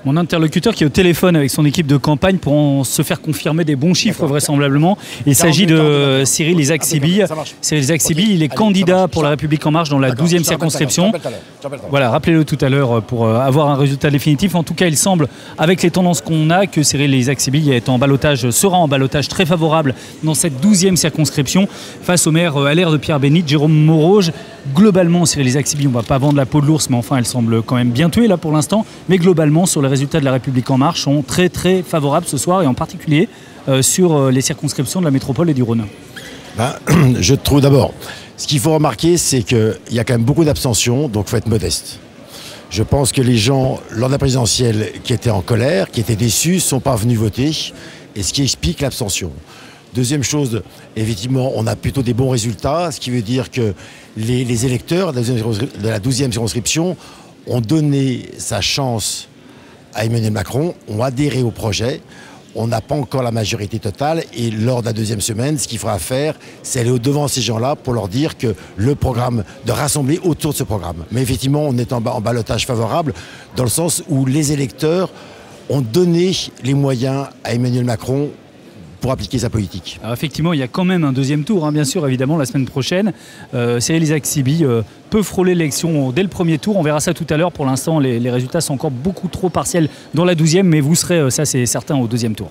Mon interlocuteur qui est au téléphone avec son équipe de campagne pour se faire confirmer des bons chiffres vraisemblablement. Il s'agit de Cyril Isaac-Sibi. Cyril Isaac-Sibi, il est candidat pour La République En Marche dans la 12e circonscription. Voilà, rappelez-le tout à l'heure pour avoir un résultat définitif. En tout cas, il semble, avec les tendances qu'on a, que Cyril Isaac-Sibi sera en ballottage très favorable dans cette 12e circonscription face au maire LR de Pierre-Bénite, Jérôme Moreau. Globalement, Cyril Isaac-Sibi, on ne va pas vendre la peau de l'ours, mais enfin, elle semble quand même bien tuée là pour l'instant. Mais globalement, sur les résultats de La République En Marche, sont très très favorables ce soir, et en particulier sur les circonscriptions de la métropole et du Rhône. Je trouve d'abord, ce qu'il faut remarquer, c'est qu'il y a quand même beaucoup d'abstention, donc il faut être modeste. Je pense que les gens, lors de la présidentielle, qui étaient en colère, qui étaient déçus, ne sont pas venus voter, et ce qui explique l'abstention. Deuxième chose, effectivement, on a plutôt des bons résultats, ce qui veut dire que les électeurs de la 12e circonscription ont donné sa chance à Emmanuel Macron, ont adhéré au projet. On n'a pas encore la majorité totale, et lors de la deuxième semaine, ce qu'il faudra faire, c'est aller au-devant ces gens-là pour leur dire que le programme, de rassembler autour de ce programme. Mais effectivement, on est en ballottage favorable, dans le sens où les électeurs ont donné les moyens à Emmanuel Macron pour appliquer sa politique. Alors effectivement, il y a quand même un deuxième tour, bien sûr, évidemment, la semaine prochaine. Cyril Isaac-Sibi peut frôler l'élection dès le premier tour. On verra ça tout à l'heure. Pour l'instant, les résultats sont encore beaucoup trop partiels dans la 12e, mais vous serez, ça c'est certain, au deuxième tour.